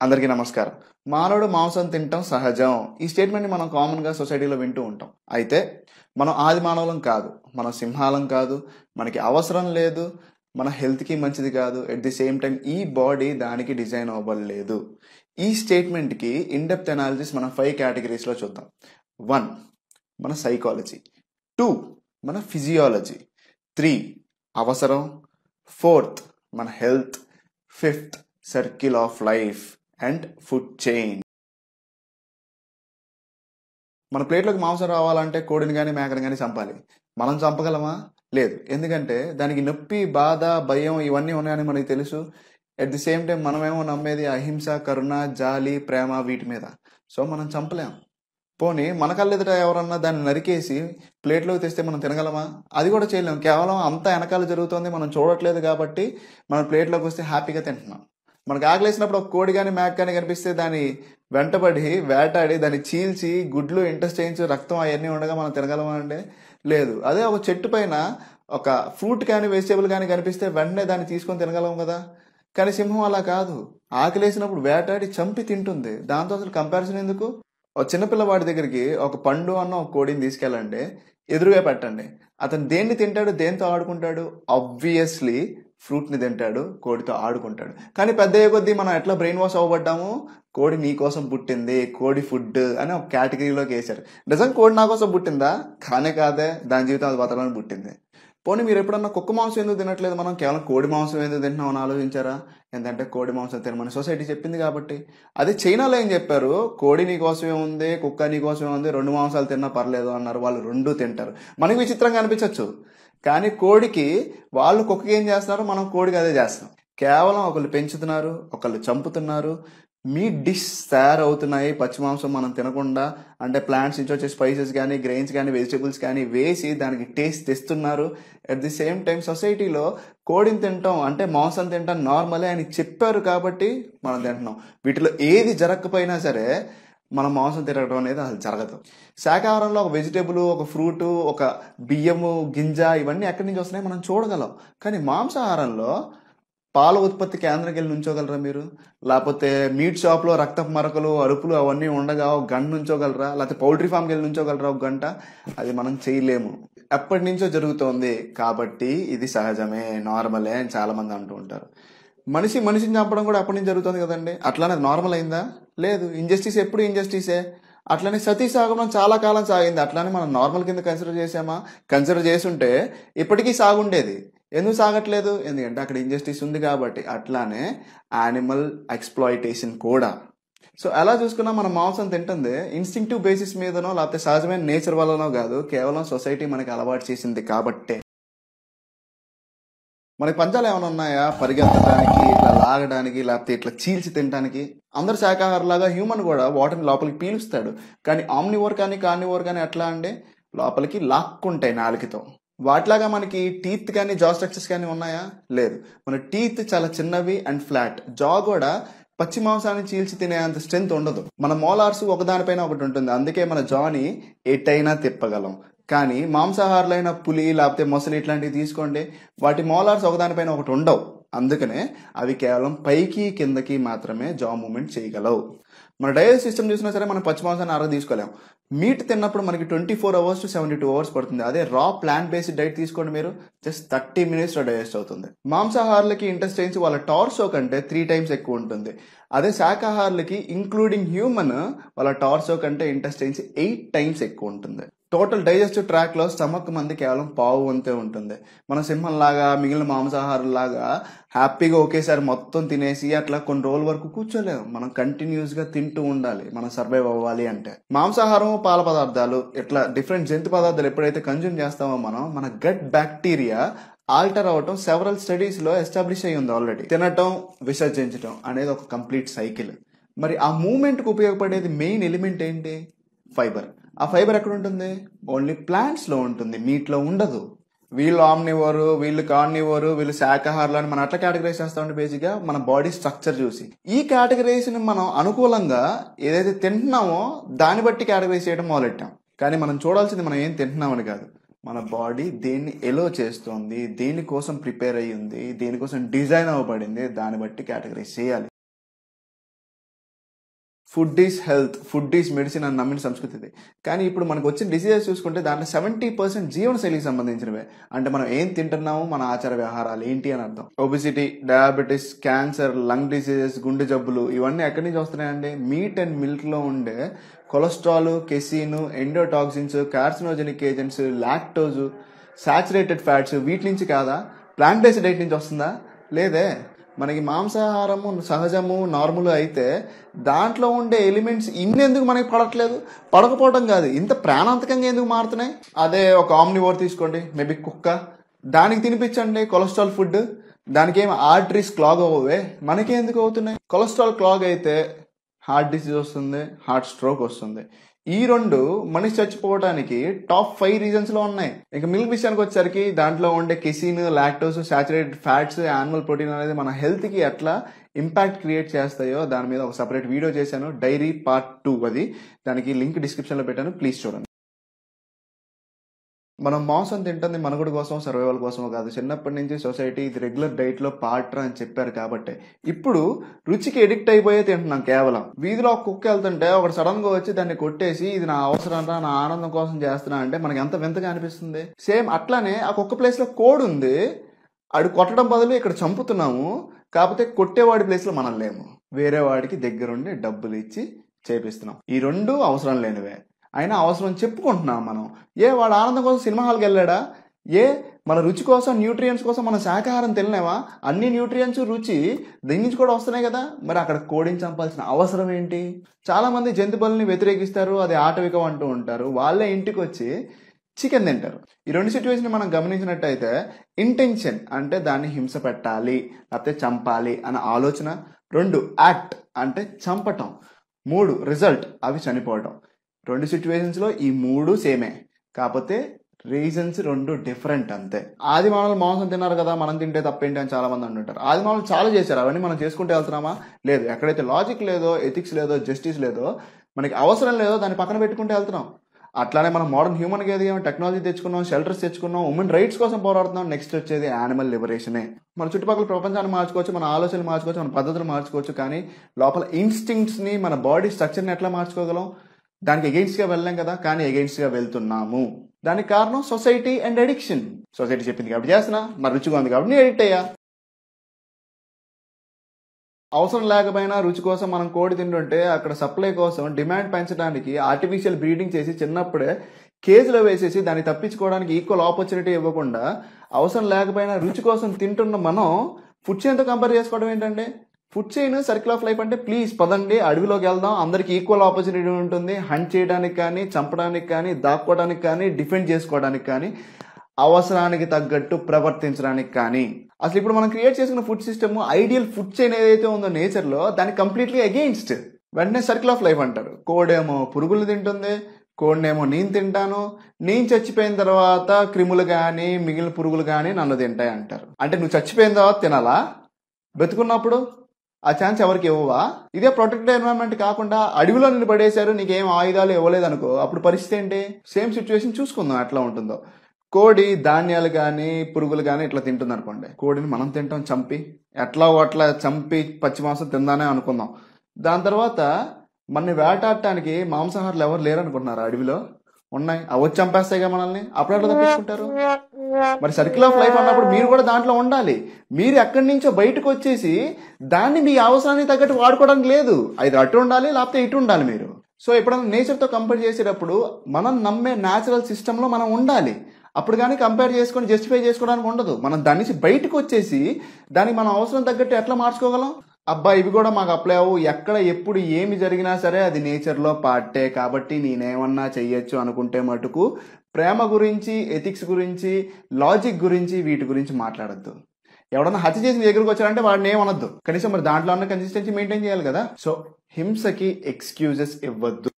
అందరికీ నమస్కారం. మానవుడు మాంసం తినటం సహజం. ఈ స్టేట్మెంట్‌ని మనం కామన్‌గా సొసైటీలో వింటూ ఉంటాం. అయితే మనం ఆది మానవులం కాదు. మనం సింహాలం కాదు. మనకి అవసరం లేదు. మన హెల్త్‌కి మంచిది కాదు. ఎట్ ది సేమ్ టైమ్ ఈ బాడీ దానికి డిజైన్ అవ్వలేదు. ఈ స్టేట్మెంట్‌కి ఇన్ డెప్త్ అనాలిసిస్ మనం 5 కేటగిరీస్‌లో చూద్దాం. 1 మన సైకాలజీ, 2 మన ఫిజియాలజీ, 3 అవసరం, 4th మన health, 5th circle of life and food chain. మన ప్లేట్లోకి మాంసం రావాలంటే కోడిని కానీ మేకని కానీ చంపాలి. మనం చంపగలమా? లేదు. ఎందుకంటే దానికి నొప్పి, బాధ, భయం ఇవన్నీ ఉన్నాయని మనకి తెలుసు. ఎట్ ది సేమ్ టైం మనమేమో నమ్మేది అహింస, కరుణ, జాలి, ప్రేమ వీటి మీద. సో మనం చంపలేం. పోనీ మన కళ్ళెదుట ఎవరన్నా దాన్ని నరికేసి ప్లేట్లోకి తెస్తే మనం తినగలమా? అది కూడా చేయలేం. కేవలం అంతా వెనకాల జరుగుతుంది, మనం చూడట్లేదు కాబట్టి మన ప్లేట్లోకి వస్తే హ్యాపీగా తింటున్నాం. మనకు ఆకలేసినప్పుడు ఒక కోడి కానీ మేక కానీ కనిపిస్తే దాన్ని వెంటబడి వేటాడి దాన్ని చీల్చి గుడ్లు ఇంటెస్ట్ చేయించి రక్తం అవన్నీ ఉండగా మనం తినగలమా అంటే లేదు. అదే ఒక చెట్టు పైన ఒక ఫ్రూట్ కానీ వెజిటేబుల్ కానీ కనిపిస్తే వెంటనే దాన్ని తీసుకొని తినగలం కదా. కానీ సింహం అలా కాదు. ఆకలేసినప్పుడు వేటాడి చంపి తింటుంది. దాంతో అసలు కంపారిజన్ ఎందుకు? ఒక చిన్నపిల్లవాడి దగ్గరికి ఒక పండు అన్న ఒక కోడిని తీసుకెళ్ళండి, ఎదురుగా పెట్టండి. అతను దేన్ని తింటాడు, దేంతో ఆడుకుంటాడు? ఆబ్వియస్లీ ఫ్రూట్ని తింటాడు, కోడితో ఆడుకుంటాడు. కానీ పెద్ద అయ్యే కొద్దీ మనం ఎట్లా బ్రెయిన్ వాష్ అవ్వబడ్డాము? కోడి నీ కోసం పుట్టింది, కోడి ఫుడ్ అని ఒక కేటగిరీలోకి వేశారు. నిజం కోడి నా కోసం పుట్టిందా? కానే కాదే, దాని జీవితం అది బతకడానికి పుట్టింది. పోనీ మీరు ఎప్పుడన్నా కుక్క మాంసం ఎందుకు తినట్లేదు, మనం కేవలం కోడి మాంసం ఎందుకు తింటున్నాం అని ఆలోచించారా? ఎందుకంటే కోడి మాంసం తినమని సొసైటీ చెప్పింది కాబట్టి. అదే చైనాలో ఏం చెప్పారు? కోడి నీ కోసమే ఉంది, కుక్క నీ కోసమే ఉంది, 2 మాంసాలు తిన్నా పర్లేదు అన్నారు. వాళ్ళు 2 తింటారు. మనకి విచిత్రంగా అనిపించవచ్చు, కానీ కోడికి వాళ్ళు కుక్కకి ఏం చేస్తున్నారు, మనం కోడికి అదే చేస్తాం. కేవలం ఒకళ్ళు పెంచుతున్నారు, ఒకళ్ళు చంపుతున్నారు. మీట్ డిష్ తయారవుతున్నాయి పచ్చి మాంసం మనం తినకుండా. అంటే ప్లాంట్స్ నుంచి వచ్చే స్పైసెస్ కానీ, గ్రెయిన్స్ కానీ, వెజిటేబుల్స్ కానీ వేసి దానికి టేస్ట్ తెస్తున్నారు. అట్ ది సేమ్ టైం సొసైటీలో కోడిని తింటాం అంటే మాంసం తింటాం నార్మలే అని చెప్పారు కాబట్టి మనం తింటున్నాం. వీటిలో ఏది జరగకపోయినా సరే మనం మాంసం తినడం అనేది అసలు జరగదు. శాకాహారంలో ఒక వెజిటేబుల్, ఒక ఫ్రూటు, ఒక బియ్యము గింజ ఇవన్నీ ఎక్కడి నుంచి వస్తున్నాయి మనం చూడగలం. కానీ మాంసాహారంలో పాల ఉత్పత్తి కేంద్రంకి వెళ్ళి నుంచోగలరా మీరు? లేకపోతే మీట్ షాప్లో రక్తపు మరకలు, అరుపులు అవన్నీ ఉండగా ఒక గంట నుంచోగలరా? లేకపోతే పౌల్ట్రీ ఫామ్కి వెళ్ళి నుంచోగలరా ఒక గంట? అది మనం చేయలేము. ఎప్పటి నుంచో జరుగుతోంది కాబట్టి ఇది సహజమే, నార్మలే అని చాలా మంది అంటూ ఉంటారు. మనిషిని చంపడం కూడా అప్పటి నుంచి జరుగుతుంది కదండి. అట్లానే నార్మల్ అయిందా? లేదు. ఇంజస్టిస్ ఎప్పుడు ఇంజస్టిసే. అట్లనే సతీ సాగమనం చాలా కాలం సాగింది. అట్లానే మనం నార్మల్ కింద కన్సిడర్ చేసామా? కన్సిడర్ చేసుంటే ఇప్పటికీ సాగుండేది. ఎందుకు సాగట్లేదు? ఎందుకంటే అక్కడ ఇంజస్టిస్ ఉంది కాబట్టి. అట్లానే యానిమల్ ఎక్స్‌ప్లాయిటేషన్ కూడా. సో అలా చూసుకున్నా మనం మాంసం తింటుంది ఇన్స్టింక్టివ్ బేసిస్ మీదనో లేకపోతే సహజమైన నేచర్ వల్లనో కాదు, కేవలం సొసైటీ మనకి అలవాటు చేసింది కాబట్టే. మనకి పంచాలు ఏమైనా ఉన్నాయా పరిగెత్తడానికి, ఇట్లా లాగడానికి, లేకపోతే ఇట్లా చీల్చి తినడానికి? అందరు శాకాహారులాగా హ్యూమన్ కూడా వాటర్ని లోపలికి పీలుస్తాడు. కానీ ఆమ్నివోర్ కానీ కార్నివోర్ కానీ ఎట్లా అంటే లోపలికి లాక్కుంటాయి నాలుకతో. వాటిలాగా మనకి టీత్ కానీ జా స్ట్రక్చర్స్ కానీ ఉన్నాయా? లేదు. మన టీత్ చాలా చిన్నవి అండ్ ఫ్లాట్. జా కూడా పచ్చి మాంసాన్ని చీల్చి తినేంత స్ట్రెంత్ ఉండదు. మన మోలార్స్ ఒకదానిపైన ఒకటి ఉంటుంది. అందుకే మన జాని ఎటైనా తిప్పగలం. కానీ మాంసాహారులైన పులి లేకపోతే మొసలి ఇట్లాంటివి తీసుకోండి, వాటి మోలార్స్ ఒకదానిపైన ఒకటి ఉండవు. అందుకనే అవి కేవలం పైకి కిందకి మాత్రమే జా మూమెంట్ చేయగలవు. మన డైజెస్ట్ సిస్టమ్ చూసినా సరే మనం పచ్చి మాంసాన్ని అరగ తీసుకోలేం. మీట్ తిన్నప్పుడు మనకి 24 అవర్స్ టు 72 అవర్స్ పడుతుంది. అదే రా ప్లాంట్ బేస్డ్ డైట్ తీసుకోండి మీరు, జస్ట్ 30 మినిట్స్లో డైజెస్ట్ అవుతుంది. మాంసాహారులకి ఇంటెస్టైన్స్ వాళ్ళ టార్సో కంటే 3 టైమ్స్ ఎక్కువ ఉంటుంది. అదే శాకాహారులకి ఇంక్లూడింగ్ హ్యూమన్ వాళ్ళ టార్సో కంటే ఇంటెస్టైన్స్ 8 టైమ్స్ ఎక్కువ ఉంటుంది. టోటల్ డైజెస్టివ్ ట్రాక్ లో స్టమక్ మంది కేవలం పావు వంతే ఉంటుంది. మన సింహం లాగా మిగిలిన మాంసాహారులాగా హ్యాపీగా ఒకేసారి మొత్తం తినేసి అట్లా కొన్ని రోజుల వరకు కూర్చోలేము. మనం కంటిన్యూస్ గా తింటూ ఉండాలి మనం సర్వైవ్ అవ్వాలి అంటే. మాంసాహారం, పాల పదార్థాలు ఇట్లా డిఫరెంట్ జంతు పదార్థాలు ఎప్పుడైతే కన్జ్యూమ్ చేస్తామో మన గట్ బ్యాక్టీరియా ఆల్టర్ అవటం సెవరల్ స్టడీస్ లో ఎస్టాబ్లిష్ అయ్యి ఉంది ఆల్రెడీ. తినటం, విసర్జించటం అనేది ఒక కంప్లీట్ సైకిల్. మరి ఆ మూమెంట్ కు ఉపయోగపడేది మెయిన్ ఎలిమెంట్ ఏంటి? ఫైబర్. ఆ ఫైబర్ ఎక్కడ ఉంటుంది? ఓన్లీ ప్లాంట్స్ లో ఉంటుంది, మీట్ లో ఉండదు. వీళ్ళు ఆమ్నివోరు, వీళ్ళు కార్నివోరు, వీళ్ళు శాకాహారులు అని మనం అట్లా కేటగరైజ్ చేస్తామంటే బేసిక్ గా మన బాడీ స్ట్రక్చర్ చూసి. ఈ కేటగరైజ్ ని మనం అనుకూలంగా ఏదైతే తింటున్నామో దాన్ని బట్టి కేటగరైజ్ చేయడం మొదలెట్టాం. కానీ మనం చూడాల్సింది మనం ఏం తింటున్నామని కాదు, మన బాడీ దేన్ని ఎలో చేస్తోంది, దేనికోసం ప్రిపేర్ అయ్యి ఉంది, దేనికోసం డిజైన్ అవ్వబడింది, దాన్ని బట్టి కేటగరైజ్ చేయాలి. Food is health, food is medicine అని నమ్మిన సంస్కృతి ఇది. కానీ ఇప్పుడు మనకు వచ్చిన డిసీజెస్ చూసుకుంటే దాంట్లో 70% జీవనశైలికి సంబంధించినవే. అంటే మనం ఏం తింటున్నాము, మన ఆచార వ్యవహారాలు ఏంటి అని అర్థం. Obesity, diabetes, cancer, lung diseases, గుండె జబ్బులు ఇవన్నీ ఎక్కడి నుంచి వస్తున్నాయండి? మీట్ అండ్ మిల్క్ లో ఉండే cholesterol, casein, endotoxins, carcinogenic agents, lactose, saturated fats వీటి నుంచి కాదా? ప్లాంట్ బేస్డ్ డైట్ నుంచి వస్తుందా? లేదే. మనకి మాంసాహారము సహజము నార్మల్ అయితే దాంట్లో ఉండే ఎలిమెంట్స్ ఇన్నెందుకు మనకి పడట్లేదు? పడకపోవడం కాదు, ఇంత ప్రాణాంతకంగా ఎందుకు మారుతున్నాయి? అదే ఒక ఆమ్నివోర్ తీసుకోండి, మేబీ కుక్క, దానికి తినిపించండి కొలెస్ట్రాల్ ఫుడ్, దానికి ఏమి ఆర్టరీస్ క్లాగ్ అవ్వవే, మనకి ఎందుకు అవుతున్నాయి? కొలెస్ట్రాల్ క్లాగ్ అయితే హార్ట్ డిసీజ్ వస్తుంది, హార్ట్ స్ట్రోక్ వస్తుంది. ఈ రెండు మనిషి చచ్చిపోవడానికి టాప్ 5 రీజన్స్ లో ఉన్నాయి. ఇంకా మిల్క్ విషయానికి వచ్చేసరికి దాంట్లో ఉండే casein, lactose, saturated fats, animal protein అనేది మన హెల్త్ కి ఎట్లా ఇంపాక్ట్ క్రియేట్ చేస్తాయో దాని మీద ఒక సపరేట్ వీడియో చేశాను, డైరీ పార్ట్ 2 అది. దానికి లింక్ డిస్క్రిప్షన్ లో పెట్టాను, ప్లీజ్ చూడండి. మనం మాంసం తింటుంది మనుగడ కోసం, సర్వైవల్ కోసమో కాదు. చిన్నప్పటి నుంచి సొసైటీ ఇది రెగ్యులర్ డైట్ లో పార్ట్ అని చెప్పారు కాబట్టి ఇప్పుడు రుచికి ఎడిక్ట్ అయిపోయే తింటున్నాం. కేవలం వీధిలో ఒక కుక్క వెళ్తుంటే ఒకటి సడన్ గా వచ్చి దాన్ని కొట్టేసి ఇది నా అవసరం రా, నా ఆనందం కోసం చేస్తున్నా అంటే మనకి ఎంత వింతగా అనిపిస్తుంది. సేమ్ అట్లానే ఆ కుక్క ప్లేస్ లో కోడి ఉంది, అడు కొట్టడం బదులు ఇక్కడ చంపుతున్నాము. కాకపోతే కొట్టేవాడి ప్లేస్ లో మనం లేము, వేరే వాడికి దగ్గరుండి డబ్బులు ఇచ్చి చేపిస్తున్నాం. ఈ రెండు అవసరం లేనివే, అయినా అవసరం చెప్పుకుంటున్నాం మనం. వాడు ఆనందం కోసం సినిమా హాల్కి వెళ్ళాడా? మన రుచి కోసం, న్యూట్రియంట్స్ కోసం మన శాకాహారం తినలేవా? అన్ని న్యూట్రియంట్స్, రుచి దీని నుంచి కూడా వస్తున్నాయి కదా. మరి అక్కడ కోడిని చంపాల్సిన అవసరం ఏంటి? చాలా మంది జంతువుల్ని వ్యతిరేకిస్తారు, అది ఆటవికం అంటూ ఉంటారు. వాళ్ళే ఇంటికి వచ్చి చికెన్ తింటారు. ఈ రెండు సిచ్యువేషన్ మనం గమనించినట్టయితే ఇంటెన్షన్ అంటే దాన్ని హింస పెట్టాలి లేకపోతే చంపాలి అన్న ఆలోచన. 2 యాక్ట్ అంటే చంపటం. 3 రిజల్ట్ అవి చనిపోవటం. రెండు సిచ్యువేషన్స్ లో ఈ 3 సేమే, కాకపోతే రీజన్స్ 2 డిఫరెంట్ అంతే. ఆది మానవులు మాంసం తిన్నారు కదా, మనం తింటే తప్పేంటి అని చాలా మంది అంటుంటారు. ఆది మానవులు చాలా చేశారు, అవన్నీ మనం చేసుకుంటే వెళ్తున్నామా? లేదు. ఎక్కడైతే లాజిక్ లేదో, ఎథిక్స్ లేదో, జస్టిస్ లేదో, మనకి అవసరం లేదో దాన్ని పక్కన పెట్టుకుంటే వెళ్తున్నాం. అట్లానే మనం మోడర్న్ హ్యూమన్గా ఎదిగాం, టెక్నాలజీ తెచ్చుకున్నాం, షెల్టర్స్ తెచ్చుకున్నాం, ఉమెన్ రైట్స్ కోసం పోరాడుతున్నాం. నెక్స్ట్ వచ్చేది యానిమల్ లిబరేషనే. మన చుట్టుపక్కల ప్రపంచాన్ని మార్చుకోవచ్చు, మన ఆలోచనలు మార్చుకోవచ్చు, మన పద్ధతులు మార్చుకోవచ్చు, కానీ లోపల ఇన్స్టింక్ట్స్ ని, మన బాడీ స్ట్రక్చర్ని ఎట్లా మార్చుకోగలం? దానికి ఎగెయిన్స్ట్ గా వెళ్ళాం కదా, కానీ ఎగెయిన్స్ట్ గా వెళ్తున్నాము. దానికి కారణం సొసైటీ అండ్ అడిక్షన్. సొసైటీ చెప్పింది కాబట్టి చేస్తున్నా, మరి రుచిగా ఉంది కాబట్టి నేను ఎడిక్ట్ అయ్యా. అవసరం లేకపోయినా రుచి కోసం మనం కోడి తింటుంటే అక్కడ సప్లై కోసం డిమాండ్ పెంచడానికి ఆర్టిఫిషియల్ బ్రీడింగ్ చేసి చిన్నప్పుడే కేజీలో వేసేసి దాన్ని తప్పించుకోవడానికి ఈక్వల్ ఆపర్చునిటీ ఇవ్వకుండా అవసరం లేకపోయినా రుచి కోసం తింటున్న మనం ఫుడ్ చైన్తో కంపేర్ చేసుకోవడం ఏంటంటే? Food chain circle of life అంటే ప్లీజ్ పదండి అడవిలోకి వెళ్దాం, అందరికి ఈక్వల్ ఆపర్చునిటీ ఉంటుంది. హంట్ చేయడానికి కానీ, చంపడానికి కానీ, దాక్కోవడానికి కానీ, డిఫెండ్ చేసుకోవడానికి కానీ, అవసరానికి తగ్గట్టు ప్రవర్తించడానికి కానీ. అసలు ఇప్పుడు మనం క్రియేట్ చేసుకున్న food system, ideal food chain ఏదైతే ఉందో నేచర్ లో, దానికి కంప్లీట్లీ అగెయిన్స్ట్. వెంటనే సర్కిల్ ఆఫ్ లైఫ్ అంటారు. కోడేమో పురుగులు తింటుంది, కోడినేమో నేను తింటాను, నేను చచ్చిపోయిన తర్వాత క్రిములు కానీ మిగిలిన పురుగులు కానీ నన్ను తింటాయి అంటారు. అంటే నువ్వు చచ్చిపోయిన తర్వాత తినాలా? బతుకున్నప్పుడు ఆ ఛాన్స్ ఎవరికి ఇవ్వవా? ఇదే ప్రొటెక్టెడ్ ఎన్విరాన్మెంట్ కాకుండా అడవిలో నిన్ను పడేశారు, నీకేం ఆయుధాలు ఇవ్వలేదు అనుకో, అప్పుడు పరిస్థితి ఏంటి? సేమ్ సిచ్యువేషన్ చూసుకుందాం ఎట్లా ఉంటుందో. కోడి ధాన్యాలు కానీ పురుగులు కానీ ఇట్లా తింటుంది అనుకోండి. కోడిని మనం తింటాం చంపి, ఎట్లా అట్లా చంపి పచ్చి మాంసం తిందానే అనుకుందాం. దాని తర్వాత మనని వేటాడటానికి మాంసాహారులు ఎవరు లేరు అనుకుంటున్నారు? అడవిలో ఉన్నాయి, అవి వచ్చి చంపేస్తాయిగా మనల్ని. అప్పుడు ఎట్లా తప్పించుకుంటారు? మరి సర్కిల్ ఆఫ్ లైఫ్ అన్నప్పుడు మీరు కూడా దాంట్లో ఉండాలి. మీరు ఎక్కడి నుంచో బయటకు వచ్చేసి దాన్ని మీ అవసరానికి తగ్గట్టు వాడుకోవడానికి లేదు. అది అటు ఉండాలి లేకపోతే ఇటు ఉండాలి మీరు. సో ఎప్పుడైనా నేచర్తో కంపేర్ చేసేటప్పుడు మనం నమ్మే న్యాచురల్ సిస్టంలో మనం ఉండాలి. అప్పుడు కానీ కంపేర్ చేసుకొని జస్టిఫై చేసుకోవడానికి ఉండదు. మనం దాని నుంచి బయటకు వచ్చేసి దానికి మనం అవసరం తగ్గట్టు ఎట్లా మార్చుకోగలం? అబ్బా ఇవి కూడా మాకు అప్లై అవ్వు, ఎక్కడ ఎప్పుడు ఏమి జరిగినా సరే అది నేచర్లో పార్టే కాబట్టి నేనేమన్నా చెయ్యొచ్చు అనుకుంటే మటుకు ప్రేమ గురించి, ఎథిక్స్ గురించి, లాజిక్ గురించి, వీటి గురించి మాట్లాడద్దు. ఎవడన్నా హత్య చేసి దగ్గరకు వచ్చారంటే వాడిని ఏమనొద్దు, కనీసం మరి దాంట్లో ఉన్న కన్సిస్టెన్సీ మెయింటైన్ చేయాలి కదా. సో హింసకి ఎక్స్క్యూజెస్ ఇవ్వద్దు.